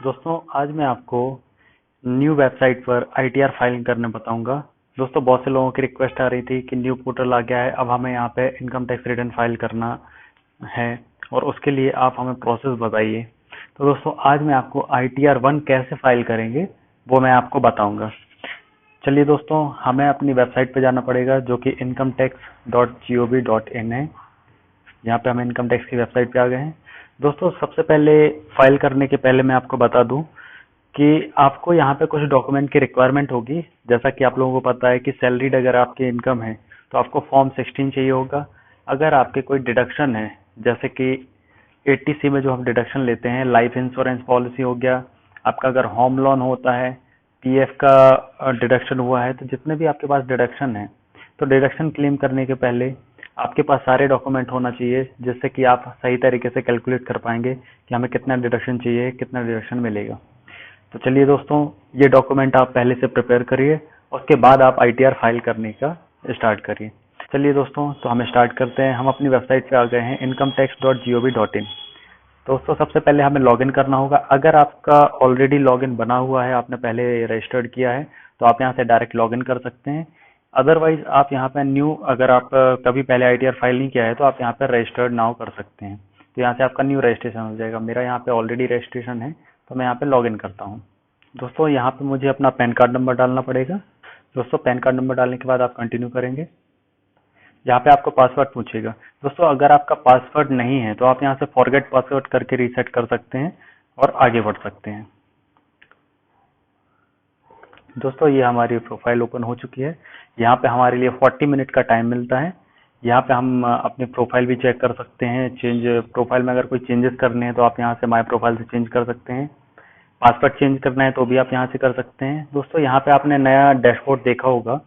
दोस्तों आज मैं आपको न्यू वेबसाइट पर आईटीआर फाइल करने बताऊंगा। दोस्तों बहुत से लोगों की रिक्वेस्ट आ रही थी कि न्यू पोर्टल आ गया है, अब हमें यहाँ पे इनकम टैक्स रिटर्न फाइल करना है और उसके लिए आप हमें प्रोसेस बताइए। तो दोस्तों आज मैं आपको आईटीआर 1 कैसे फाइल करेंगे वो मैं आपको बताऊंगा। चलिए दोस्तों, हमें अपनी वेबसाइट पे जाना पड़ेगा जो कि incometax.gov.in है। यहाँ पे हम इनकम टैक्स की वेबसाइट पे आ गए हैं। दोस्तों सबसे पहले फाइल करने के पहले मैं आपको बता दूं कि आपको यहाँ पे कुछ डॉक्यूमेंट की रिक्वायरमेंट होगी। जैसा कि आप लोगों को पता है कि सैलरीड अगर आपकी इनकम है तो आपको फॉर्म 16 चाहिए होगा। अगर आपके कोई डिडक्शन है, जैसे कि 80C में जो हम डिडक्शन लेते हैं, लाइफ इंश्योरेंस पॉलिसी हो गया, आपका अगर होम लोन होता है, पीएफ का डिडक्शन हुआ है, तो जितने भी आपके पास डिडक्शन है, तो डिडक्शन क्लेम करने के पहले आपके पास सारे डॉक्यूमेंट होना चाहिए, जिससे कि आप सही तरीके से कैलकुलेट कर पाएंगे कि हमें कितना डिडक्शन चाहिए, कितना डिडक्शन मिलेगा। तो चलिए दोस्तों, ये डॉक्यूमेंट आप पहले से प्रिपेयर करिए, उसके बाद आप आईटीआर फाइल करने का स्टार्ट करिए। चलिए दोस्तों, तो हम स्टार्ट करते हैं। हम अपनी वेबसाइट पे आ गए हैं incometax.gov.in। दोस्तों सबसे पहले हमें लॉगिन करना होगा। अगर आपका ऑलरेडी लॉगिन बना हुआ है, आपने पहले रजिस्टर्ड किया है, तो आप यहाँ से डायरेक्ट लॉगिन कर सकते हैं। अदरवाइज आप यहाँ पे न्यू, अगर आप कभी पहले आईटीआर फाइल नहीं किया है तो आप यहाँ पे रजिस्टर्ड नाउ कर सकते हैं। तो यहाँ से आपका न्यू रजिस्ट्रेशन हो जाएगा। मेरा यहाँ पे ऑलरेडी रजिस्ट्रेशन है, तो मैं यहाँ पे लॉगिन करता हूँ। दोस्तों यहाँ पे मुझे अपना पैन कार्ड नंबर डालना पड़ेगा। दोस्तों पैन कार्ड नंबर डालने के बाद आप कंटिन्यू करेंगे। यहाँ पे आपको पासवर्ड पूछेगा। दोस्तों अगर आपका पासवर्ड नहीं है तो आप यहाँ से फॉरगेट पासवर्ड करके रीसेट कर सकते हैं और आगे बढ़ सकते हैं। दोस्तों ये हमारी प्रोफाइल ओपन हो चुकी है। यहाँ पे हमारे लिए 40 मिनट का टाइम मिलता है। यहाँ पे हम अपनी प्रोफाइल भी चेक कर सकते हैं। चेंज प्रोफाइल में अगर कोई चेंजेस करने हैं तो आप यहाँ से माय प्रोफाइल से चेंज कर सकते हैं। पासवर्ड चेंज करना है तो भी आप यहाँ से कर सकते हैं। दोस्तों यहाँ पे आपने नया डैशबोर्ड देखा होगा।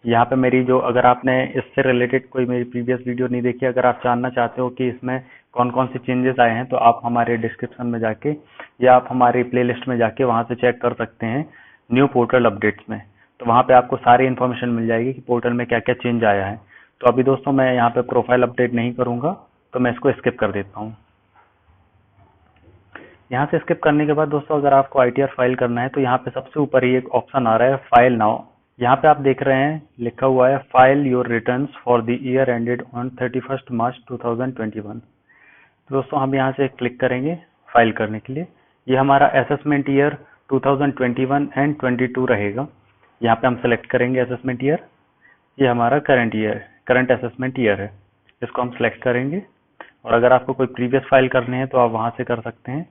यहाँ पे मेरी जो, अगर आपने इससे रिलेटेड कोई मेरी प्रीवियस वीडियो नहीं देखी, अगर आप जानना चाहते हो कि इसमें कौन कौन से चेंजेस आए हैं, तो आप हमारे डिस्क्रिप्शन में जाके या आप हमारी प्लेलिस्ट में जाके वहां से चेक कर सकते हैं न्यू पोर्टल अपडेट्स में। तो वहां पे आपको सारी इन्फॉर्मेशन मिल जाएगी कि पोर्टल में क्या क्या चेंज आया है। तो अभी दोस्तों मैं यहाँ पे प्रोफाइल अपडेट नहीं करूंगा, तो मैं इसको स्किप कर देता हूँ। यहाँ से स्किप करने के बाद दोस्तों अगर आपको आईटीआर फाइल करना है तो यहाँ पे सबसे ऊपर ही एक ऑप्शन आ रहा है फाइल नाउ। यहाँ पे आप देख रहे हैं लिखा हुआ है file your returns for the year ended on 31 मार्च 2021। तो दोस्तों हम यहाँ से क्लिक करेंगे फाइल करने के लिए। ये हमारा असेसमेंट ईयर 2021 एंड 22 रहेगा। यहाँ पे हम सेलेक्ट करेंगे असेसमेंट ईयर। ये हमारा current year, current assessment year है, इसको हम सेलेक्ट करेंगे। और अगर आपको कोई प्रीवियस फाइल करने हैं तो आप वहां से कर सकते हैं।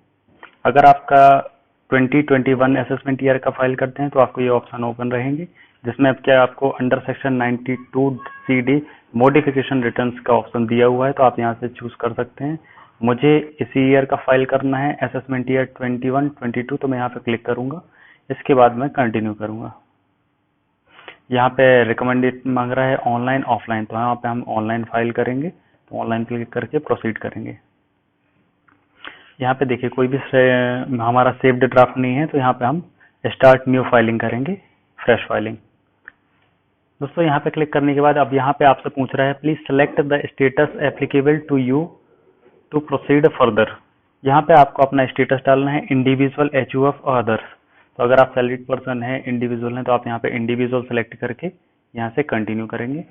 अगर आपका 2021 असेसमेंट ईयर का फाइल करते हैं तो आपको ये ऑप्शन ओपन रहेंगे, जिसमें अब क्या आपको under section 92CD modification returns का ऑप्शन दिया हुआ है, तो आप यहाँ से चूज कर सकते हैं। मुझे इसी ईयर का फाइल करना है, असेसमेंट ईयर 21-22, तो मैं यहाँ पे क्लिक करूंगा। इसके बाद मैं कंटिन्यू करूंगा। यहाँ पे रिकमेंडेड मांग रहा है ऑनलाइन ऑफलाइन, तो यहाँ पे हम ऑनलाइन फाइल करेंगे। तो ऑनलाइन क्लिक करके प्रोसीड करेंगे। यहाँ पे देखिए कोई भी हमारा सेव्ड ड्राफ्ट नहीं है, तो यहाँ पे हम स्टार्ट न्यू फाइलिंग करेंगे, फ्रेश फाइलिंग। दोस्तों यहाँ पे क्लिक करने के बाद अब यहाँ पे आपसे पूछ रहा है please select the status applicable to you to proceed further. यहाँ पे आपको अपना स्टेटस डालना है, इंडिविजुअल, HUF और अदर्स। तो अगर आप सैलरीड पर्सन है, इंडिविजुअल है, तो आप यहाँ पे इंडिविजुअल सेलेक्ट करके यहाँ से कंटिन्यू करेंगे।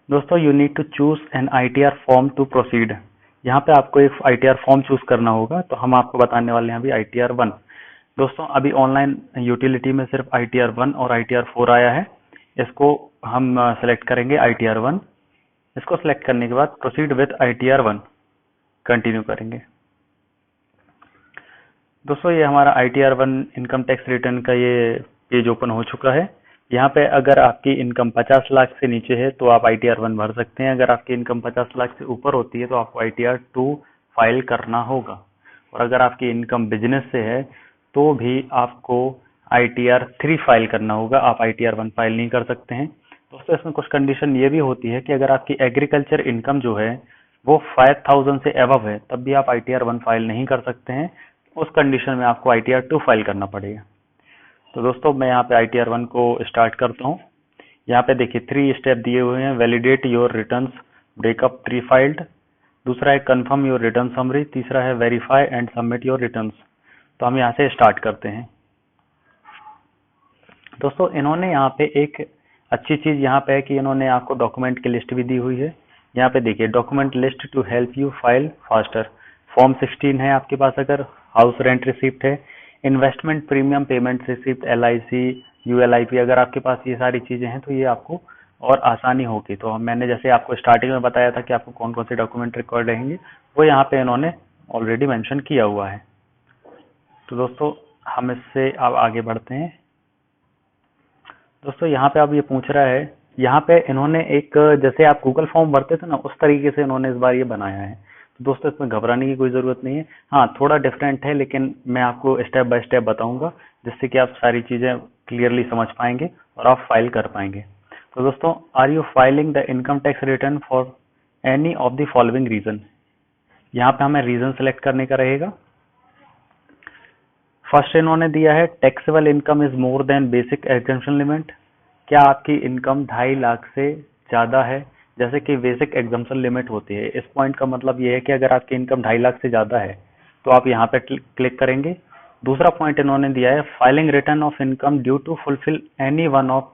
दोस्तों you need to choose an ITR form to proceed. यहाँ पे आपको एक आईटीआर फॉर्म चूज करना होगा, तो हम आपको बताने वाले हैं अभी आईटीआर 1। दोस्तों अभी ऑनलाइन यूटिलिटी में सिर्फ आईटीआर 1 और आईटीआर 4 आया है। इसको हम सेलेक्ट करेंगे आईटीआर 1। इसको सेलेक्ट करने के बाद प्रोसीड विद आईटीआर 1 कंटिन्यू करेंगे। दोस्तों ये हमारा आईटीआर 1 इनकम टैक्स रिटर्न का ये पेज ओपन हो चुका है। यहाँ पे अगर आपकी इनकम 50 लाख से नीचे है तो आप आईटीआर 1 भर सकते हैं। अगर आपकी इनकम 50 लाख से ऊपर होती है तो आपको आईटीआर 2 फाइल करना होगा। और अगर आपकी इनकम बिजनेस से है तो भी आपको आईटीआर 3 फाइल करना होगा, आप आईटीआर 1 फाइल नहीं कर सकते हैं। दोस्तों इसमें कुछ कंडीशन ये भी होती है कि अगर आपकी एग्रीकल्चर इनकम जो है वो 5000 से एबव है, तब भी आप आईटीआर 1 फाइल नहीं कर सकते हैं। उस कंडीशन में आपको आईटीआर 2 फाइल करना पड़ेगा। तो दोस्तों मैं यहाँ पे आईटीआर 1 को स्टार्ट करता हूँ। यहाँ पे देखिए 3 स्टेप दिए हुए हैं। Validate your returns, breakup 3 filed, दूसरा है कंफर्म योर रिटर्न समरी, तीसरा है verify and submit your returns. तो हम यहाँ से स्टार्ट करते हैं। दोस्तों इन्होंने यहाँ पे एक अच्छी चीज यहाँ पे है कि इन्होंने आपको डॉक्यूमेंट की लिस्ट भी दी हुई है। यहाँ पे देखिए, document list to help you file faster. Form 16 है आपके पास, अगर हाउस रेंट रिसिप्ट है, investment premium payment receipt, LIC, ULIP, अगर आपके पास ये सारी चीजें हैं तो ये आपको और आसानी होगी। तो मैंने जैसे आपको स्टार्टिंग में बताया था कि आपको कौन कौन से डॉक्यूमेंट रिक्वायर्ड रहेंगे, वो यहाँ पे इन्होंने ऑलरेडी मेंशन किया हुआ है। तो दोस्तों हम इससे अब आगे बढ़ते हैं। दोस्तों यहाँ पे अब ये पूछ रहा है, यहाँ पे इन्होंने एक, जैसे आप गूगल फॉर्म भरते थे ना, उस तरीके से इन्होंने इस बार ये बनाया है। तो दोस्तों इसमें घबराने की कोई जरूरत नहीं है। हाँ, थोड़ा डिफरेंट है, लेकिन मैं आपको स्टेप बाय स्टेप बताऊंगा जिससे कि आप सारी चीजें क्लियरली समझ पाएंगे और आप फाइल कर पाएंगे। तो दोस्तों, are you filing the income tax return for any of the following reason. यहाँ पे हमें रीजन सेलेक्ट करने का रहेगा। फर्स्ट इन्होंने दिया है, taxable income is more than basic exemption limit. क्या आपकी इनकम 2.5 लाख से ज्यादा है, जैसे कि बेसिक एग्जम्पशन लिमिट होती है। इस पॉइंट का मतलब ये है कि अगर आपकी इनकम 2.5 लाख से ज्यादा है तो आप यहाँ पे क्लिक करेंगे। दूसरा पॉइंट इन्होंने दिया है, filing return of income due to fulfil any one of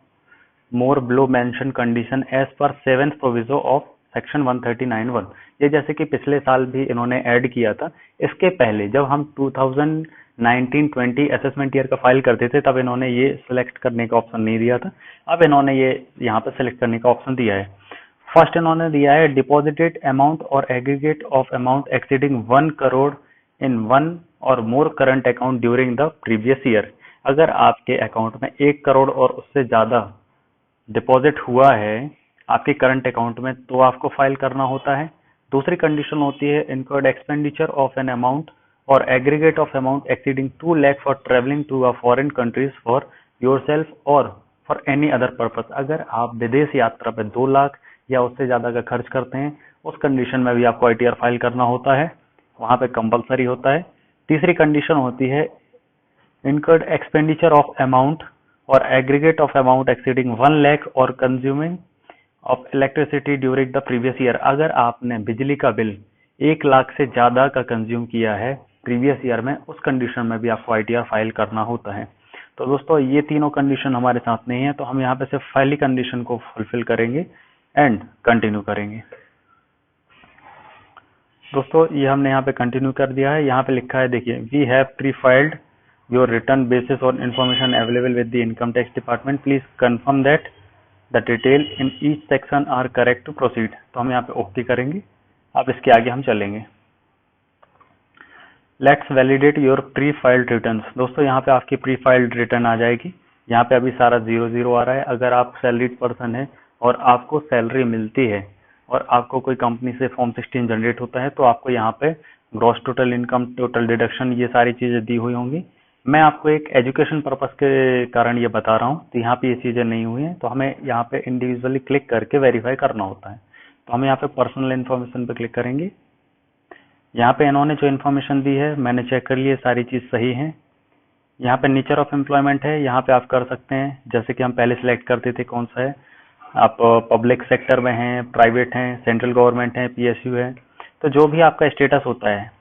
more below mention condition as per 7th proviso of section 139(1). ये जैसे कि पिछले साल भी इन्होंने ऐड किया था। इसके पहले जब हम 2019-20 असेसमेंट ईयर का फाइल करते थे तब इन्होंने ये सिलेक्ट करने का ऑप्शन नहीं दिया था। अब इन्होंने ये यहाँ पे सिलेक्ट करने का ऑप्शन दिया है। फर्स्ट इन्होंने दिया है, deposited amount or aggregate of amount exceeding 1 crore in 1 or more current account during the previous year. अगर आपके अकाउंट में 1 करोड़ और उससे ज्यादा डिपॉजिट हुआ है आपके करंट अकाउंट में, तो आपको फाइल करना होता है। दूसरी कंडीशन होती है, incurred expenditure of an amount or aggregate of amount exceeding 2 lakh for travelling to a foreign countries for yourself or for any other purpose. अगर आप विदेश यात्रा पे 2 लाख या उससे ज्यादा का खर्च करते हैं, उस कंडीशन में भी आपको ITR फाइल करना होता है, वहां पे कंपलसरी होता है। तीसरी कंडीशन होती है, incurred expenditure of amount or aggregate of amount exceeding 1 lakh or consuming of electricity during the previous year। अगर आपने बिजली का बिल 1 लाख से ज्यादा का कंज्यूम किया है प्रीवियस ईयर में, उस कंडीशन में भी आपको ITR फाइल करना होता है। तो दोस्तों ये तीनों कंडीशन हमारे साथ नहीं है, तो हम यहाँ पे सिर्फ पहली कंडीशन को फुलफिल करेंगे एंड कंटिन्यू करेंगे। दोस्तों ये हमने यहाँ पे कंटिन्यू कर दिया है। यहाँ पे लिखा है, देखिए, we have pre filed your return basis on information available with the income tax department, please confirm that the detail in each section are correct to proceed। तो हम यहाँ पे ओके करेंगे। अब इसके आगे हम चलेंगे। Let's validate your pre filed returns. दोस्तों यहाँ पे आपकी प्री फाइल्ड रिटर्न आ जाएगी। यहाँ पे अभी सारा 0 आ रहा है। अगर आप सैलरीड पर्सन है और आपको सैलरी मिलती है और आपको कोई कंपनी से फॉर्म 16 जनरेट होता है, तो आपको यहाँ पे gross total income, total deduction, ये सारी चीजें दी हुई होंगी। मैं आपको एक एजुकेशन पर्पस के कारण ये बता रहा हूँ, तो यहाँ पे ये चीजें नहीं हुई हैं, तो हमें यहाँ पे इंडिविजुअली क्लिक करके वेरीफाई करना होता है। तो हम यहाँ पे पर्सनल इन्फॉर्मेशन पे क्लिक करेंगे। यहाँ पे इन्होंने जो इन्फॉर्मेशन दी है मैंने चेक कर ली, सारी चीज सही है। यहाँ पे नेचर ऑफ एम्प्लॉयमेंट है, यहाँ पे आप कर सकते हैं जैसे कि हम पहले सिलेक्ट करते थे कौन सा है। आप पब्लिक सेक्टर में हैं, प्राइवेट हैं, सेंट्रल गवर्नमेंट है, PSU है, तो जो भी आपका स्टेटस होता है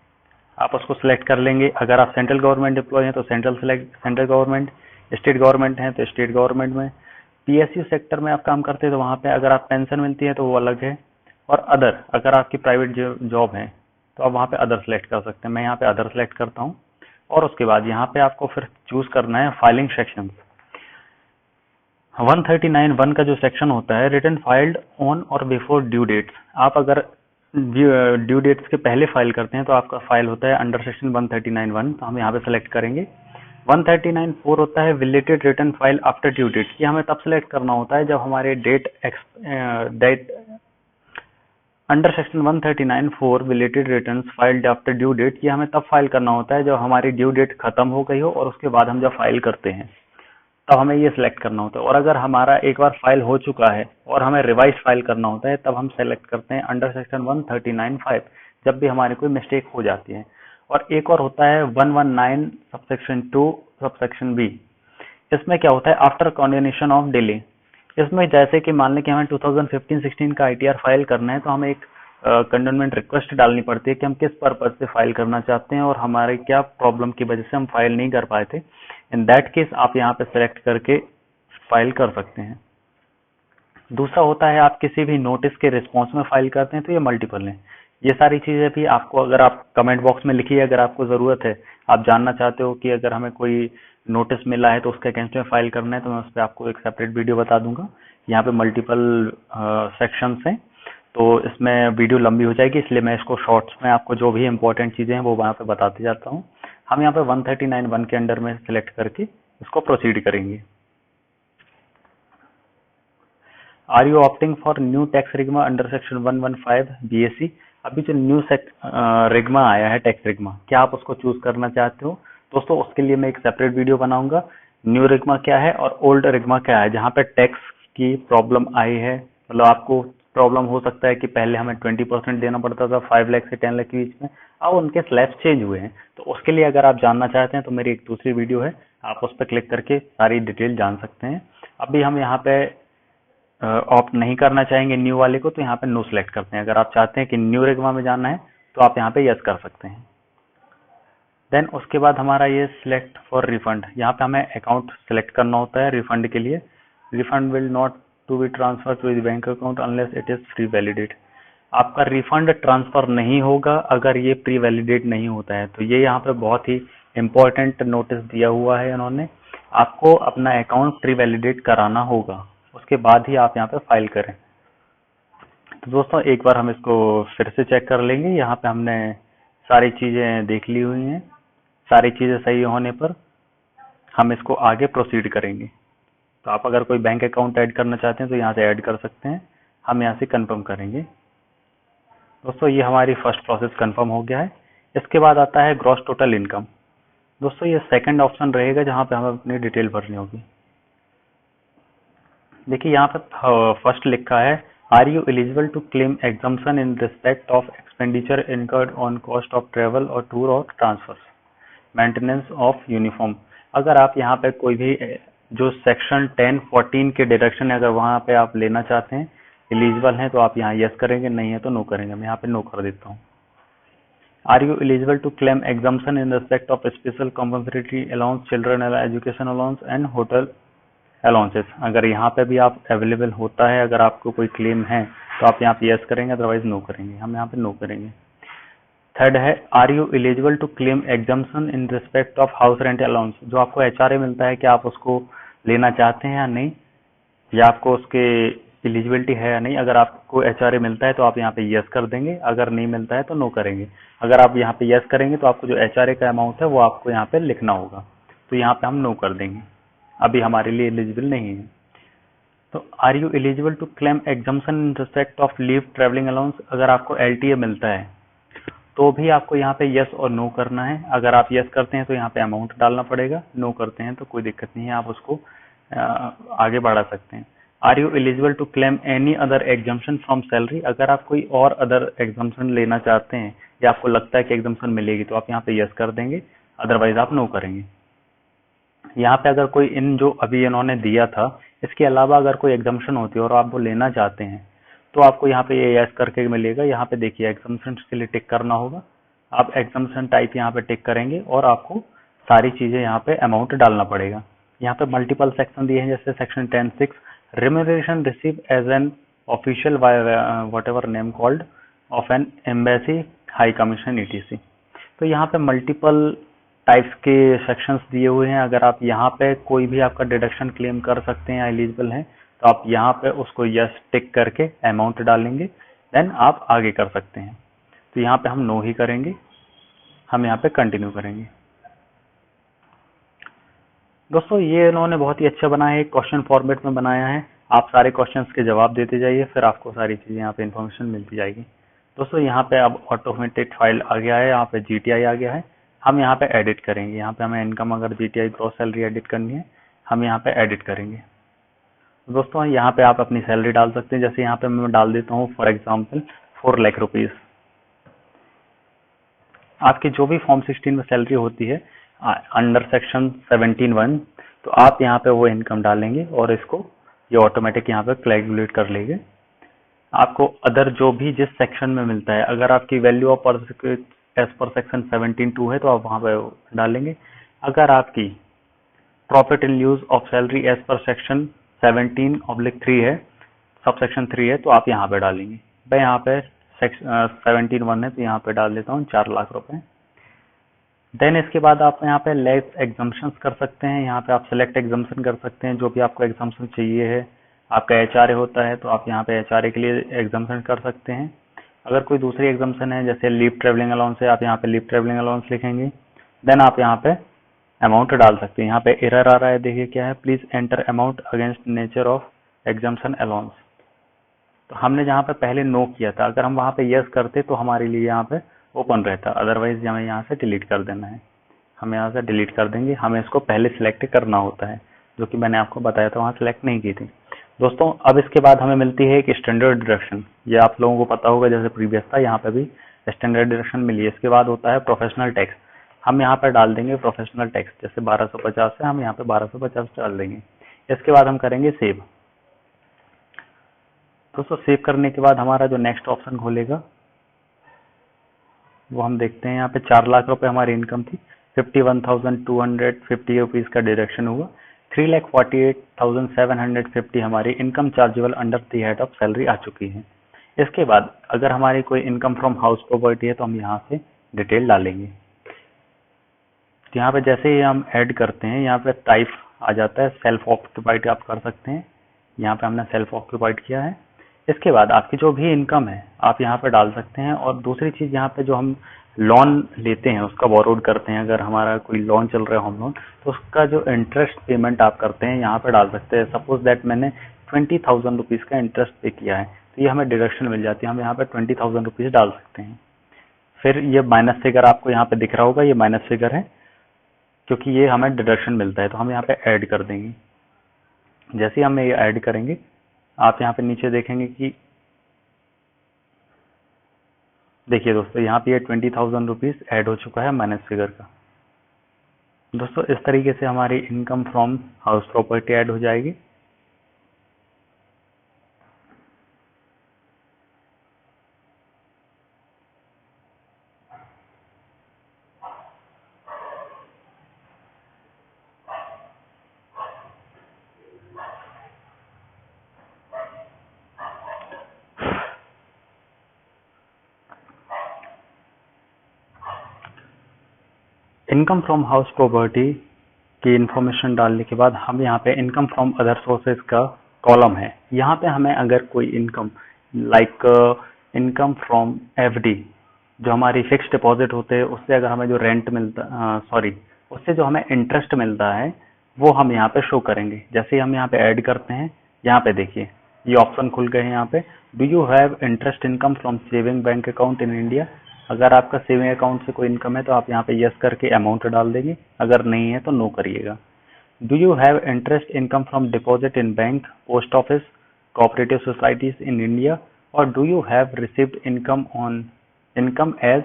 आप उसको सिलेक्ट कर लेंगे। अगर आप सेंट्रल गवर्नमेंट एम्प्लॉय हैं तो सेंट्रल गवर्नमेंट, स्टेट गवर्नमेंट हैं तो स्टेट गवर्नमेंट में, PSU सेक्टर में आप काम करते हैं तो वहां पे अगर आप पेंशन मिलती है तो वो अलग है, और अदर अगर आपकी प्राइवेट जॉब है तो आप वहां पे अदर सेलेक्ट कर सकते हैं। मैं यहाँ पे अदर सेलेक्ट करता हूँ और उसके बाद यहाँ पे आपको फिर चूज करना है फाइलिंग सेक्शन। 139(1) का जो सेक्शन होता है, रिटर्न फाइल्ड ऑन और बिफोर ड्यू डेट्स। आप अगर ड्यू डेट्स के पहले फाइल करते हैं तो आपका फाइल होता है अंडर सेक्शन 139(1), तो हम यहाँ पे सेलेक्ट करेंगे। 139(4) होता है related return file after due date. ये हमें तब सेलेक्ट करना होता है जब हमारे date under section 139(4) related return filed after due date. ये हमें तब फाइल करना होता है जब हमारी ड्यू डेट खत्म हो गई हो और उसके बाद हम जब फाइल करते हैं तब हमें ये सिलेक्ट करना होता है। और अगर हमारा एक बार फाइल हो चुका है और हमें रिवाइज फाइल करना होता है तब हम सेलेक्ट करते हैं अंडर सेक्शन 139(5), जब भी हमारी कोई मिस्टेक हो जाती है। और एक और होता है 119 सबसेक्शन 2 सबसेक्शन बी। इसमें क्या होता है, आफ्टर कॉन्डिनेशन ऑफ डिले। इसमें जैसे कि मान लें कि हमें 2015-16 का ITR फाइल करना है, तो हम एक कंडोनमेंट रिक्वेस्ट डालनी पड़ती है कि हम किस पर्पज से फाइल करना चाहते हैं और हमारे क्या प्रॉब्लम की वजह से हम फाइल नहीं कर पाए थे। इन दैट केस आप यहाँ पे सिलेक्ट करके फाइल कर सकते हैं। दूसरा होता है आप किसी भी नोटिस के रिस्पॉन्स में फाइल करते हैं तो ये मल्टीपल है। ये सारी चीजें भी आपको अगर आप कमेंट बॉक्स में लिखिए, अगर आपको जरूरत है, आप जानना चाहते हो कि अगर हमें कोई नोटिस मिला है तो उसके अगेंस्ट में फाइल करना है, तो मैं उस पर आपको एक सेपरेट वीडियो बता दूंगा। यहाँ पे मल्टीपल सेक्शंस हैं तो इसमें वीडियो लंबी हो जाएगी, इसलिए मैं इसको शॉर्ट्स में आपको जो भी इंपॉर्टेंट चीजें हैं वो वहाँ पे बताते जाता हूँ। हम यहाँ पे 139(1) के अंडर में सिलेक्ट करके इसको प्रोसीड करेंगे। Are you opting for new tax regime under section 115 BAC? अभी जो न्यू रिग्मा आया है टैक्स रिग्मा, क्या आप उसको चूज करना चाहते हो? दोस्तों उसके लिए मैं एक सेपरेट वीडियो बनाऊंगा। न्यू रिग्मा क्या है और ओल्ड रिग्मा क्या है, जहाँ पे टैक्स की प्रॉब्लम आई है, मतलब आपको प्रॉब्लम हो सकता है कि पहले हमें 20% देना पड़ता था 5 लाख से 10 लाख के बीच में, अब उनके स्लैब्स चेंज हुए हैं। तो उसके लिए अगर आप जानना चाहते हैं तो मेरी एक दूसरी वीडियो है, आप उस पर क्लिक करके सारी डिटेल जान सकते हैं। अभी हम यहाँ पे ऑप्ट नहीं करना चाहेंगे न्यू वाले को, तो यहाँ पे नो सेलेक्ट करते हैं। अगर आप चाहते हैं कि न्यू रिग्मा में जाना है तो आप यहाँ पे यस कर सकते हैं। देन उसके बाद हमारा ये सिलेक्ट फॉर रिफंड, यहाँ पे हमें अकाउंट सिलेक्ट करना होता है रिफंड के लिए। Refund will not to be transfer to the bank account unless it is pre validate. आपका रिफंड ट्रांसफर नहीं होगा अगर ये प्री वैलिडेट नहीं होता है। तो ये यहाँ पे बहुत ही इंपॉर्टेंट नोटिस दिया हुआ है इन्होंने, आपको अपना अकाउंट प्री वैलिडेट कराना होगा, उसके बाद ही आप यहाँ पे फाइल करें। तो दोस्तों एक बार हम इसको फिर से चेक कर लेंगे। यहाँ पे हमने सारी चीजें देख ली हुई हैं, सारी चीजें सही होने पर हम इसको आगे प्रोसीड करेंगे। तो आप अगर कोई बैंक अकाउंट ऐड करना चाहते हैं तो यहाँ से ऐड कर सकते हैं, हम यहाँ से कंफर्म करेंगे। दोस्तों ये हमारी फर्स्ट प्रोसेस कंफर्म हो गया है। इसके बाद आता है ग्रॉस टोटल इनकम। दोस्तों ये सेकंड ऑप्शन रहेगा जहाँ पे हमें अपनी डिटेल भरनी होगी। देखिए यहाँ पे फर्स्ट लिखा है, are you eligible to claim exemption in respect of expenditure incurred on cost of travel और टूर और ट्रांसफर मेंटेनेंस ऑफ यूनिफॉर्म। अगर आप यहाँ पे कोई भी जो सेक्शन 10(14) के डिडक्शन है, अगर वहाँ पे आप लेना चाहते हैं, एलिजिबल हैं, तो आप यहाँ यस करेंगे, नहीं है तो नो करेंगे। मैं यहाँ पे नो कर देता हूँ। Are you eligible to claim exemption in respect of special compensatory allowance, children education allowance and hotel allowances. अगर यहाँ पे भी आप अवेलेबल होता है, अगर आपको कोई क्लेम है तो आप यहाँ पे यस करेंगे, अदरवाइज नो करेंगे। हम यहाँ पे नो करेंगे। थर्ड है, are you eligible to claim exemption in respect of house rent allowance. जो आपको HRA मिलता है, क्या आप उसको लेना चाहते हैं या नहीं, या आपको उसके एलिजिबिलिटी है या नहीं। अगर आपको HRA मिलता है तो आप यहाँ पे यस कर देंगे, अगर नहीं मिलता है तो नो करेंगे। अगर आप यहाँ पे यस करेंगे तो आपको जो HRA का अमाउंट है वो आपको यहाँ पे लिखना होगा, तो यहाँ पे हम नो कर देंगे, अभी हमारे लिए एलिजिबल नहीं है। तो are you eligible to claim exemption in respect of leave travelling allowance. अगर आपको LTA मिलता है तो भी आपको यहाँ पे यस और नो करना है। अगर आप यस करते हैं तो यहाँ पे अमाउंट डालना पड़ेगा, नो करते हैं तो कोई दिक्कत नहीं है, आप उसको आगे बढ़ा सकते हैं। Are you eligible to claim any other exemption from salary. अगर आप कोई और अदर एग्जम्पशन लेना चाहते हैं या आपको लगता है कि एग्जम्पशन मिलेगी तो आप यहाँ पे यस कर देंगे, अदरवाइज आप नो करेंगे। यहाँ पे अगर कोई इन जो अभी इन्होंने दिया था इसके अलावा अगर कोई एग्जम्पशन होती है और आप वो लेना चाहते हैं तो आपको यहाँ पे ये यस करके मिलेगा। यहाँ पे देखिए एग्जम्पशन के लिए टिक करना होगा, आप एग्जम्पशन टाइप यहाँ पे टिक करेंगे और आपको सारी चीजें यहाँ पे अमाउंट डालना पड़ेगा। यहाँ पे मल्टीपल सेक्शन दिए हैं, जैसे section 10(6) remuneration received as an official by whatever name called of an embassy, high commission etc। तो यहाँ पे मल्टीपल टाइप्स के सेक्शंस दिए हुए हैं। अगर आप यहाँ पे कोई भी आपका डिडक्शन क्लेम कर सकते हैं, एलिजिबल हैं, तो आप यहाँ पे उसको यस टिक करके अमाउंट डालेंगे, देन आप आगे कर सकते हैं। तो यहाँ पे हम नो ही करेंगे, हम यहाँ पे कंटिन्यू करेंगे। दोस्तों ये इन्होंने बहुत ही अच्छा बनाया है, क्वेश्चन फॉर्मेट में बनाया है। आप सारे क्वेश्चंस के जवाब देते जाइए, फिर आपको सारी चीजें यहाँ पे इन्फॉर्मेशन मिलती जाएगी। दोस्तों यहाँ पे अब ऑटोमेटेड फाइल आ गया है, यहाँ पे GTI आ गया है। हम यहाँ पे एडिट करेंगे, यहाँ पे हमें इनकम अगर GTI ग्रॉस सैलरी एडिट करनी है, हम यहाँ पे एडिट करेंगे। दोस्तों यहाँ पे आप अपनी सैलरी डाल सकते हैं, जैसे यहाँ पे मैं डाल देता हूँ फॉर एग्जाम्पल 4 लाख रुपीज। आपकी जो भी फॉर्म 16 में सैलरी होती है अंडर सेक्शन 17(1), तो आप यहाँ पे वो इनकम डालेंगे और इसको ये ऑटोमेटिक यहाँ पे कैलकुलेट कर लेंगे। आपको अदर जो भी जिस सेक्शन में मिलता है, अगर आपकी value of as per section 17(2) है तो आप वहां पे डालेंगे। अगर आपकी profit in use of salary as per section 17/3 है, सब सेक्शन 3 है, तो आप यहाँ पे डालेंगे। मैं यहाँ पे 17(1) है तो यहाँ पे डाल देता हूँ 4 लाख रुपए। देन इसके बाद आप यहाँ पे लेस एग्जाम्पशंस कर सकते हैं। यहाँ पे आप सिलेक्ट एग्जाम्पशन कर सकते हैं, जो भी आपको एग्जाम्पशन चाहिए है। आपका एचआरए होता है तो आप यहाँ पे एचआरए के लिए एग्जाम्पशन कर सकते हैं। अगर कोई दूसरी एग्जाम्पशन है, जैसे लीव ट्रेवलिंग अलाउंस है, आप यहाँ पे लीव ट्रेवलिंग अलाउंस लिखेंगे। देन आप यहाँ पे अमाउंट डाल सकते हैं। यहाँ पे एरर आ रहा है, देखिए क्या है, please enter amount against nature of exemption allowance. तो हमने जहाँ पे पहले नो किया था, अगर हम वहाँ पे यस करते तो हमारे लिए यहाँ पे ओपन रहता, अदरवाइज हमें यहाँ से डिलीट कर देना है। हम यहाँ से डिलीट कर देंगे, हमें इसको पहले सिलेक्ट करना होता है, जो कि मैंने आपको बताया था, वहाँ सिलेक्ट नहीं की थी। दोस्तों अब इसके बाद हमें मिलती है एक स्टैंडर्ड डिडक्शन। ये आप लोगों को पता होगा, जैसे प्रीवियस था यहाँ पे भी स्टैंडर्ड डिडक्शन मिली है। इसके बाद होता है प्रोफेशनल टैक्स। हम यहाँ पर डाल देंगे प्रोफेशनल टैक्स, जैसे 1250 है, हम यहाँ पे 1250 डाल देंगे। इसके बाद हम करेंगे सेव। दोस्तों सेव करने के बाद हमारा जो नेक्स्ट ऑप्शन खोलेगा वो हम देखते हैं। यहाँ पे 4 लाख रुपए हमारी इनकम थी, 51,250 रुपीज का डिडक्शन हुआ। 3,48,750 हमारी income chargeable under the head of salary आ चुकी है। इसके बाद अगर हमारी कोई इनकम फ्रॉम हाउस प्रॉपर्टी है तो हम यहाँ से डिटेल डालेंगे। तो यहाँ पे जैसे ही हम ऐड करते हैं, यहाँ पे टाइप आ जाता है, सेल्फ ऑक्यूपाइड आप कर सकते हैं। यहाँ पे हमने सेल्फ ऑक्यूपाइड किया है। इसके बाद आपकी जो भी इनकम है आप यहाँ पे डाल सकते हैं। और दूसरी चीज, यहाँ पे जो हम लोन लेते हैं उसका बोरोड करते हैं, अगर हमारा कोई लोन चल रहा है होम लोन, तो उसका जो इंटरेस्ट पेमेंट आप करते हैं यहाँ पे डाल सकते हैं। सपोज दैट मैंने 20,000 रुपीज का इंटरेस्ट पे किया है तो ये हमें डिडक्शन मिल जाती है, हम यहाँ पे 20,000 रुपीज डाल सकते हैं। फिर ये माइनस फिगर आपको यहाँ पे दिख रहा होगा, ये माइनस फिगर है क्योंकि ये हमें डिडक्शन मिलता है, तो हम यहाँ पे ऐड कर देंगे। जैसे ही हम ये ऐड करेंगे, आप यहाँ पे नीचे देखेंगे कि देखिए दोस्तों, यहाँ पे ये 20,000 रुपीज ऐड हो चुका है माइनस फिगर का। दोस्तों इस तरीके से हमारी income from house property add हो जाएगी। इनकम फ्रॉम हाउस प्रॉपर्टी की इंफॉर्मेशन डालने के बाद हम यहाँ पे इनकम फ्रॉम अदर सोर्सेज का कॉलम है, यहाँ पे हमें अगर कोई income like income from FD, जो हमारी फिक्स डिपॉजिट होते हैं, उससे अगर हमें जो रेंट मिलता उससे जो हमें इंटरेस्ट मिलता है वो हम यहाँ पे शो करेंगे। जैसे ही हम यहाँ पे ऐड करते हैं, यहाँ पे देखिए ये ऑप्शन खुल गए हैं। यहाँ पे do you have interest income from saving bank account in India. अगर आपका सेविंग अकाउंट से कोई इनकम है तो आप यहाँ पे यस करके अमाउंट डाल देंगे, अगर नहीं है तो नो करिएगा। Do you have interest income from deposit in bank, post office, cooperative societies in India, or do you have received income as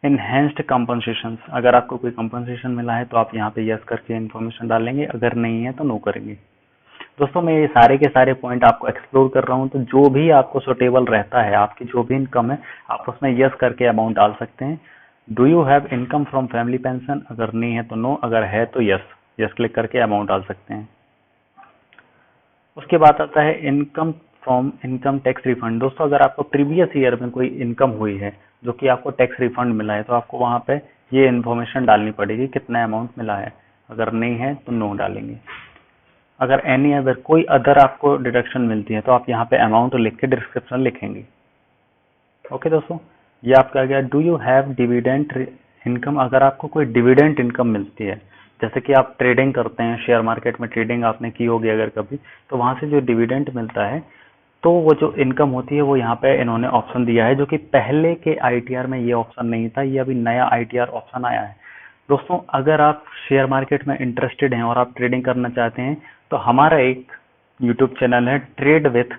enhanced compensation. अगर आपको कोई कंपनसेशन मिला है तो आप यहाँ पे यस करके इन्फॉर्मेशन डालेंगे, अगर नहीं है तो नो करेंगे। दोस्तों मैं ये सारे के सारे पॉइंट आपको एक्सप्लोर कर रहा हूँ, तो जो भी आपको सुटेबल रहता है, आपकी जो भी इनकम है, आप उसमें यस करके अमाउंट डाल सकते हैं। Do you have income from family pension, अगर नहीं है तो नो, अगर है तो यस, यस क्लिक करके अमाउंट डाल सकते हैं। उसके बाद आता है income from income tax refund. दोस्तों अगर आपको प्रीवियस ईयर में कोई इनकम हुई है जो कि आपको टैक्स रिफंड मिला है, तो आपको वहां पे ये इन्फॉर्मेशन डालनी पड़ेगी, कितना अमाउंट मिला है। अगर नहीं है तो नो डालेंगे। अगर एनी अदर कोई अदर आपको डिडक्शन मिलती है तो आप यहाँ पे अमाउंट लिख के डिस्क्रिप्शन लिखेंगे। ओके दोस्तों, ये आपका आ गया। Do you have dividend income. अगर आपको कोई डिविडेंड इनकम मिलती है, जैसे कि आप ट्रेडिंग करते हैं, शेयर मार्केट में ट्रेडिंग आपने की होगी अगर कभी, तो वहां से जो डिविडेंड मिलता है, तो वो जो इनकम होती है वो यहाँ पे इन्होंने ऑप्शन दिया है, जो कि पहले के आईटीआर में ये ऑप्शन नहीं था, ये अभी नया आईटीआर ऑप्शन आया है। दोस्तों अगर आप शेयर मार्केट में इंटरेस्टेड हैं और आप ट्रेडिंग करना चाहते हैं, तो हमारा एक यूट्यूब चैनल है ट्रेड विथ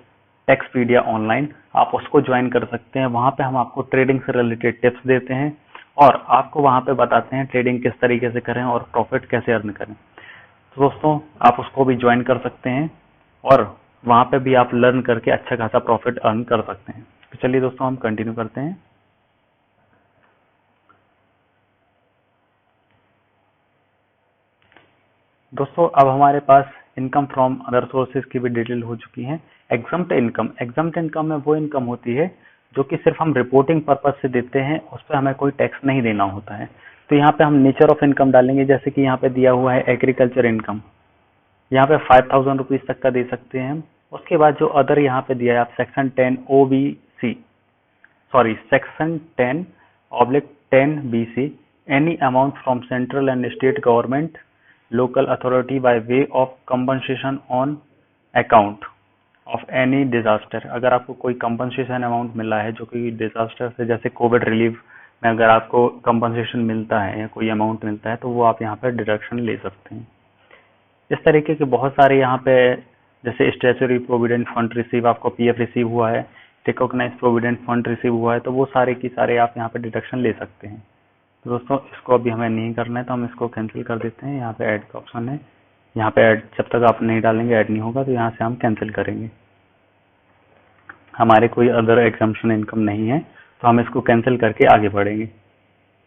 टेक्सपीडिया ऑनलाइन, आप उसको ज्वाइन कर सकते हैं। वहां पे हम आपको ट्रेडिंग से रिलेटेड टिप्स देते हैं और आपको वहां पे बताते हैं ट्रेडिंग किस तरीके से करें और प्रॉफिट कैसे अर्न करें। तो दोस्तों आप उसको भी ज्वाइन कर सकते हैं और वहां पे भी आप लर्न करके अच्छा खासा प्रॉफिट अर्न कर सकते हैं। तो चलिए दोस्तों हम कंटिन्यू करते हैं। दोस्तों अब हमारे पास इनकम फ्रॉम अदर सोर्सेज की भी डिटेल हो चुकी है। एग्जम्प्ट इनकम, एग्जम्प्ट इनकम में वो इनकम होती है जो कि सिर्फ हम रिपोर्टिंग पर्पज से देते हैं, उस पर हमें कोई टैक्स नहीं देना होता है। तो यहाँ पे हम नेचर ऑफ इनकम डालेंगे, जैसे कि यहाँ पे दिया हुआ है एग्रीकल्चर इनकम, यहाँ पे 5000 रुपीज तक का दे सकते हैं हम। उसके बाद जो अदर यहाँ पे दिया है आप section 10 OBC, sorry section 10/10BC, any amount from central and state government local authority by way of compensation on account of any disaster. अगर आपको कोई कंपनसेशन अमाउंट मिला है जो कि डिजास्टर से, जैसे कोविड रिलीफ में अगर आपको कंपनसेशन मिलता है या कोई अमाउंट मिलता है, तो वो आप यहाँ पे डिडक्शन ले सकते हैं। इस तरीके के बहुत सारे यहाँ पे, जैसे स्टैट्यूटरी प्रोविडेंट फंड रिसीव, आपको PF रिसीव हुआ है, रिकॉग्नाइज प्रोविडेंट फंड रिसीव हुआ है, तो वो सारे की सारे आप यहाँ पे डिडक्शन ले सकते हैं। तो दोस्तों इसको अभी हमें नहीं करना है, तो हम इसको कैंसिल कर देते हैं। यहाँ पे ऐड का ऑप्शन है, यहाँ पे ऐड जब तक आप नहीं डालेंगे ऐड नहीं होगा, तो यहाँ से हम कैंसिल करेंगे। हमारे कोई अदर एग्जम्पशन इनकम नहीं है, तो हम इसको कैंसिल करके आगे बढ़ेंगे।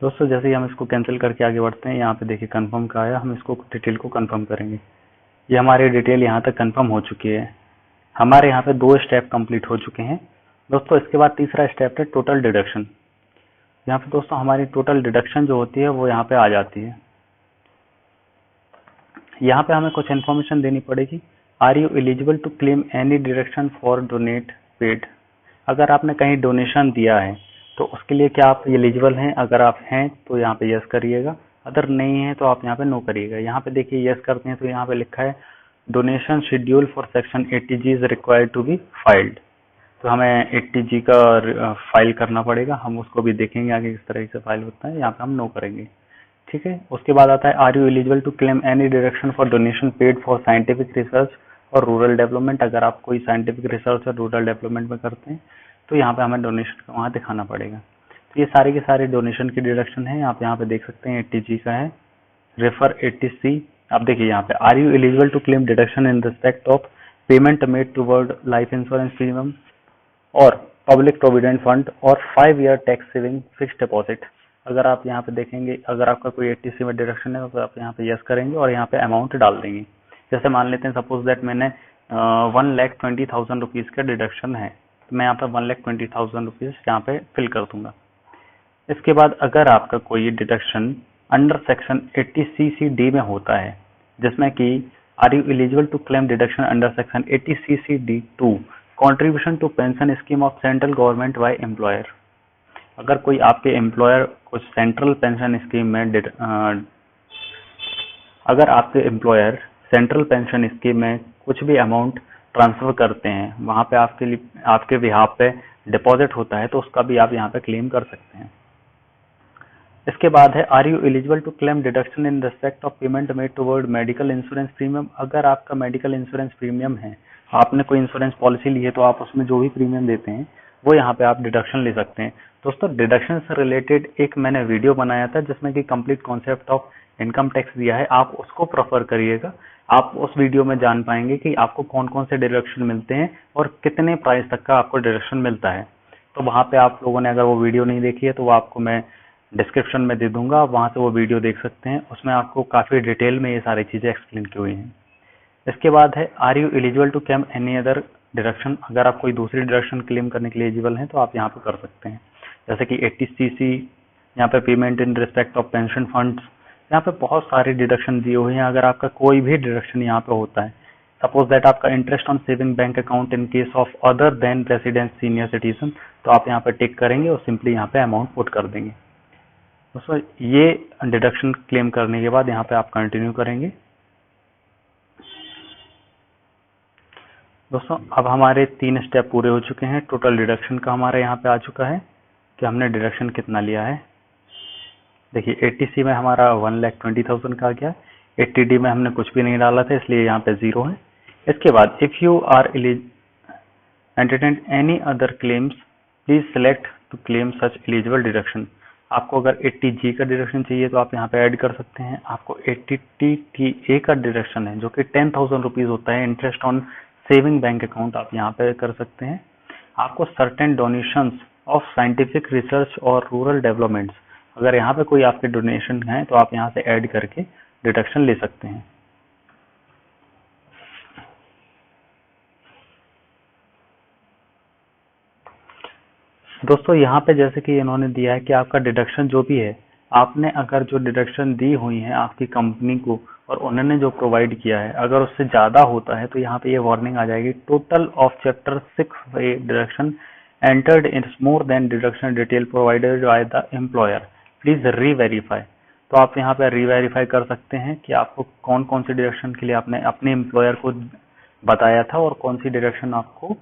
दोस्तों जैसे ही हम इसको कैंसिल करके आगे बढ़ते हैं, यहाँ पे देखिए कंफर्म का आया, हम इसको डिटेल को कंफर्म करेंगे। ये हमारी डिटेल यहाँ तक कंफर्म हो चुकी है। हमारे यहाँ पे 2 स्टेप कंप्लीट हो चुके हैं। दोस्तों इसके बाद तीसरा स्टेप है टोटल डिडक्शन। यहाँ पे दोस्तों हमारी टोटल डिडक्शन जो होती है वो यहाँ पे आ जाती है। यहाँ पे हमें कुछ इन्फॉर्मेशन देनी पड़ेगी। Are you eligible to claim any deduction for donate paid. अगर आपने कहीं डोनेशन दिया है तो उसके लिए क्या आप एलिजिबल हैं? अगर आप हैं तो यहाँ पे यस करिएगा, अगर नहीं है तो आप यहाँ पे नो करिएगा। यहाँ पे देखिए यस करते हैं तो यहाँ पे लिखा है donation schedule for section 80G is required to be filed. तो हमें 80G का फाइल करना पड़ेगा, हम उसको भी देखेंगे आगे किस तरह से फाइल होता है। यहाँ पे हम नो करेंगे, ठीक है। उसके बाद आता है are you eligible to claim any deduction for donation paid for scientific research और रूरल डेवलपमेंट। अगर आप कोई साइंटिफिक रिसर्च और रूरल डेवलपमेंट में करते हैं तो यहाँ पे हमें डोनेशन का वहाँ दिखाना पड़ेगा। तो ये सारे के सारे डोनेशन की डिडक्शन है, आप यहाँ पे देख सकते हैं 80G का है, रेफर 80C। आप देखिए यहाँ पे are you eligible to claim deduction in respect of payment made toward life insurance premium और पब्लिक प्रोविडेंट फंड और 5 year tax saving fix deposit. अगर आप यहाँ पे देखेंगे, अगर आपका कोई 80C में डिडक्शन है तो आप यहाँ पे यस करेंगे और यहाँ पे अमाउंट डाल देंगे। जैसे मान लेते हैं सपोज दैट मैंने 1,20,000 रुपीज का डिडक्शन है, तो मैं यहाँ पे 1,20,000 रुपीज यहाँ पे फिल कर दूंगा। इसके बाद अगर आपका कोई डिडक्शन अंडर सेक्शन 80CCD में होता है, जिसमें कि are you eligible to claim deduction under section 80CCD2 contribution to pension scheme of central government by employer. अगर कोई आपके एम्प्लॉयर कुछ सेंट्रल पेंशन स्कीम में अगर आपके एम्प्लॉयर सेंट्रल पेंशन स्कीम में कुछ भी अमाउंट ट्रांसफर करते हैं, वहां पे आपके बिहाफ पे डिपॉजिट होता है, तो उसका भी आप यहाँ पे क्लेम कर सकते हैं। इसके बाद है are you eligible to claim deduction in respect of payment made toward medical insurance premium. अगर आपका मेडिकल इंश्योरेंस प्रीमियम है, आपने कोई इंश्योरेंस पॉलिसी ली है, तो आप उसमें जो भी प्रीमियम देते हैं वो यहाँ पे आप डिडक्शन ले सकते हैं। दोस्तों डिडक्शन से रिलेटेड एक मैंने वीडियो बनाया था जिसमें कि complete concept of income tax दिया है, आप उसको प्रेफर करिएगा। आप उस वीडियो में जान पाएंगे कि आपको कौन कौन से डिडक्शन मिलते हैं और कितने प्राइस तक का आपको डिडक्शन मिलता है। तो वहां पे आप लोगों ने अगर वो वीडियो नहीं देखी है तो वो आपको मैं डिस्क्रिप्शन में दे दूंगा, वहां से वो वीडियो देख सकते हैं। उसमें आपको काफी डिटेल में ये सारी चीजें एक्सप्लेन की हुई हैं। इसके बाद है are you eligible to claim any other deduction. अगर आप कोई दूसरी डिडक्शन क्लेम करने के लिए एलिजिबल हैं तो आप यहाँ पे कर सकते हैं, जैसे कि 80CC, यहाँ पे payment in respect of pension funds, यहाँ पे बहुत सारी डिडक्शन दिए हुए हैं। अगर आपका कोई भी डिडक्शन यहाँ पे होता है, सपोज दैट आपका interest on saving bank account in case of other than resident senior citizen, तो आप यहाँ पे टिक करेंगे और सिंपली यहाँ पे अमाउंट पुट कर देंगे। दोस्तों ये डिडक्शन क्लेम करने के बाद यहाँ पे आप कंटिन्यू करेंगे। दोस्तों अब हमारे 3 स्टेप पूरे हो चुके हैं। टोटल डिडक्शन का हमारे यहाँ पे आ चुका है कि हमने डिडक्शन कितना लिया है। देखिए 80C में हमारा 1,20,000 का आ गया, 80D में हमने कुछ भी नहीं डाला था इसलिए यहाँ पे 0 है। इसके बाद if you are entertain any other claims please select to claim such eligible deduction. आपको अगर 80G का डिडक्शन चाहिए तो आप यहाँ पे ऐड कर सकते हैं। आपको 80TA का डिडक्शन है जो कि 10,000 रुपीज होता है, interest on saving bank account आप यहाँ पे कर सकते हैं। आपको certain donations of scientific research और रूरल डेवलपमेंट्स, अगर यहाँ पे कोई आपके डोनेशन है तो आप यहाँ से ऐड करके डिडक्शन ले सकते हैं। दोस्तों यहाँ पे जैसे कि इन्होंने दिया है कि आपका डिडक्शन जो भी है, आपने अगर जो डिडक्शन दी हुई है आपकी कंपनी को और उन्होंने जो प्रोवाइड किया है, अगर उससे ज्यादा होता है तो यहाँ पे ये वार्निंग आ जाएगी, total of chapter 6 deduction entered in more than deduction detail provided by the employer, please reverify. तो आप यहाँ पे री-वेरीफाई कर सकते हैं कि आपको कौन कौन सी डिडक्शन के लिए आपने अपने एम्प्लॉयर को बताया था और कौन सी डिडक्शन आपको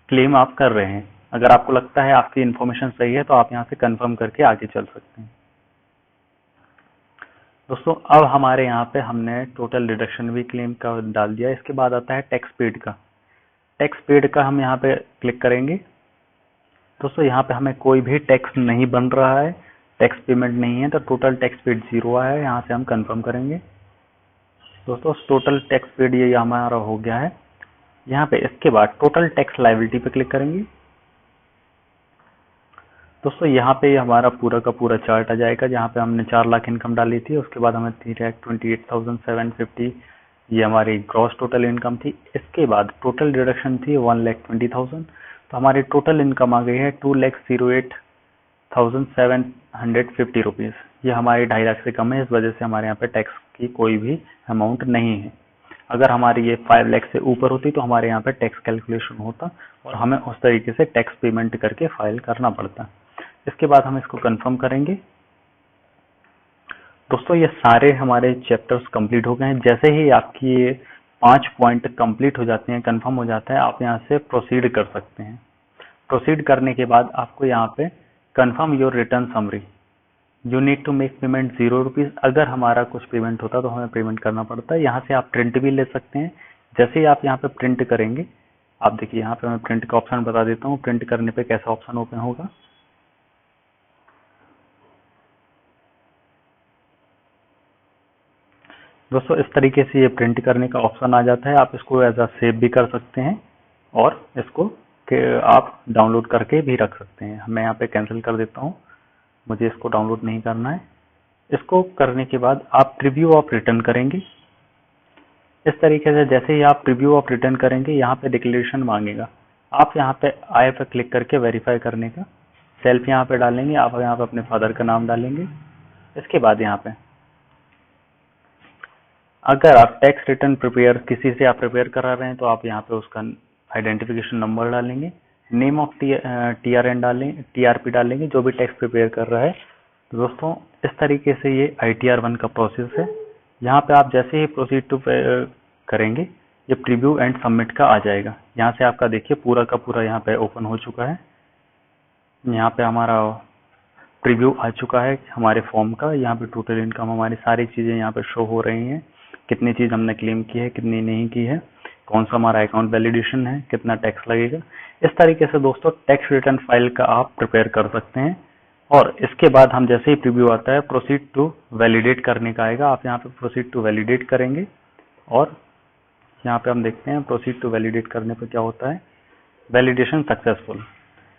क्लेम आप कर रहे हैं। अगर आपको लगता है आपकी इन्फॉर्मेशन सही है तो आप यहाँ से कंफर्म करके आगे चल सकते हैं। दोस्तों अब हमारे यहाँ पे हमने टोटल डिडक्शन भी क्लेम का डाल दिया। इसके बाद आता है टैक्स पेड का। टैक्स पेड का हम यहाँ पे क्लिक करेंगे। दोस्तों यहाँ पे हमें कोई भी टैक्स नहीं बन रहा है, टैक्स पेमेंट नहीं है, तो टोटल टैक्स पेड 0 है। यहाँ से हम कंफर्म करेंगे। दोस्तों टोटल टैक्स पेड ये हमारा हो गया है। यहाँ पे इसके बाद टोटल टैक्स लायबिलिटी पे क्लिक करेंगे। दोस्तों यहाँ पे हमारा पूरा का पूरा चार्ट आ जाएगा, जहाँ पे हमने 4 लाख इनकम डाली थी, उसके बाद हमें 3,28,750 ये हमारी ग्रॉस टोटल इनकम थी। इसके बाद टोटल डिडक्शन थी 1,20,000, तो हमारी टोटल इनकम आ गई है 2,08,750 रुपीज। ये हमारी 2.5 लाख से कम है, इस वजह से हमारे यहाँ पे टैक्स की कोई भी अमाउंट नहीं है। अगर हमारी ये 5 लाख से ऊपर होती तो हमारे यहाँ पे टैक्स कैलकुलेशन होता और हमें उस तरीके से टैक्स पेमेंट करके फाइल करना पड़ता। इसके बाद हम इसको कंफर्म करेंगे। दोस्तों ये सारे हमारे चैप्टर्स कंप्लीट हो गए हैं। जैसे ही आपकी ये 5 पॉइंट कंप्लीट हो जाते हैं, कंफर्म हो जाता है, आप यहाँ से प्रोसीड कर सकते हैं। प्रोसीड करने के बाद आपको यहाँ पे confirm your return summary, you need to make payment 0 rupees. अगर हमारा कुछ पेमेंट होता तो हमें पेमेंट करना पड़ता है। यहाँ से आप प्रिंट भी ले सकते हैं। जैसे ही आप यहाँ पे प्रिंट करेंगे, आप देखिए यहाँ पे मैं प्रिंट का ऑप्शन बता देता हूँ। प्रिंट करने पे कैसा ऑप्शन ओपन होगा। दोस्तों इस तरीके से ये प्रिंट करने का ऑप्शन आ जाता है। आप इसको एज अ सेव भी कर सकते हैं और इसको आप डाउनलोड करके भी रख सकते हैं। मैं यहाँ पे कैंसिल कर देता हूँ, मुझे इसको डाउनलोड नहीं करना है। इसको करने के बाद आप प्रीव्यू ऑफ रिटर्न करेंगे। इस तरीके से जैसे ही आप प्रीव्यू ऑफ रिटर्न करेंगे, यहाँ पे डिक्लेरेशन मांगेगा। आप यहाँ पे आई पे क्लिक करके वेरीफाई करने का सेल्फ यहाँ पे डालेंगे। आप यहाँ पे अपने फादर का नाम डालेंगे। इसके बाद यहाँ पे अगर आप टैक्स रिटर्न प्रिपेयर किसी से आप प्रिपेयर करा रहे हैं तो आप यहाँ पे उसका आइडेंटिफिकेशन नंबर डालेंगे, नेम ऑफ TRN डालेंगे, TRP डालेंगे, जो भी टैक्स प्रिपेयर कर रहा है। तो दोस्तों इस तरीके से ये ITR 1 का प्रोसेस है। यहाँ पे आप जैसे ही प्रोसीड टू करेंगे, ये प्रीव्यू एंड सबमिट का आ जाएगा। यहाँ से आपका देखिए पूरा का पूरा यहाँ पे ओपन हो चुका है। यहाँ पे हमारा प्रीव्यू आ चुका है हमारे फॉर्म का। यहाँ पे टोटल इनकम, हमारी सारी चीजें यहाँ पे शो हो रही हैं। कितनी चीज हमने क्लेम की है, कितनी नहीं की है, कौन सा हमारा अकाउंट वैलिडेशन है, कितना टैक्स लगेगा। इस तरीके से दोस्तों टैक्स रिटर्न फाइल का आप प्रिपेयर कर सकते हैं। और इसके बाद हम जैसे ही प्रीव्यू आता है, प्रोसीड टू वैलिडेट करने का आएगा। आप यहाँ पे प्रोसीड टू वैलिडेट करेंगे और यहाँ पे हम देखते हैं प्रोसीड टू वैलिडेट करने पे क्या होता है, वैलिडेशन सक्सेसफुल।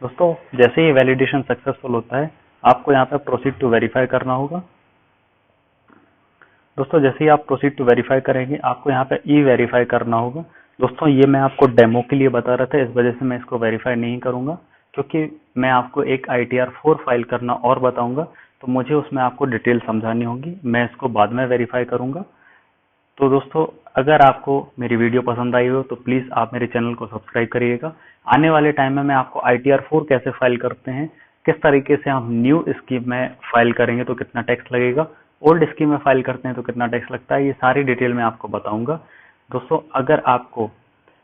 दोस्तों जैसे ही वैलिडेशन सक्सेसफुल होता है, आपको यहाँ पे प्रोसीड टू वेरीफाई करना होगा। दोस्तों जैसे ही आप प्रोसीड टू वेरीफाई करेंगे, आपको यहाँ पे ई वेरीफाई करना होगा। दोस्तों ये मैं आपको डेमो के लिए बता रहा था, इस वजह से मैं इसको वेरीफाई नहीं करूंगा, क्योंकि मैं आपको एक ITR 4 फाइल करना और बताऊंगा, तो मुझे उसमें आपको डिटेल समझानी होगी। मैं इसको बाद में वेरीफाई करूंगा। तो दोस्तों अगर आपको मेरी वीडियो पसंद आई हो तो प्लीज आप मेरे चैनल को सब्सक्राइब करिएगा। आने वाले टाइम में मैं आपको ITR 4 कैसे फाइल करते हैं, किस तरीके से हम न्यू स्कीम में फाइल करेंगे तो कितना टैक्स लगेगा, ओल्ड स्कीम में फाइल करते हैं तो कितना टैक्स लगता है, ये सारी डिटेल मैं आपको बताऊंगा। दोस्तों अगर आपको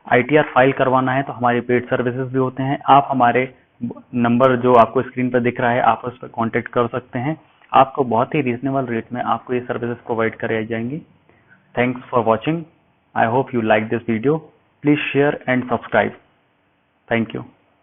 ITR फाइल करवाना है तो हमारी पेड सर्विसेज भी होते हैं। आप हमारे नंबर जो आपको स्क्रीन पर दिख रहा है, आप उस पर कॉन्टेक्ट कर सकते हैं। आपको बहुत ही रीजनेबल रेट में आपको ये सर्विसेज प्रोवाइड कराई जाएंगी। Thanks for watching. I hope you like this video. Please share and subscribe. Thank you.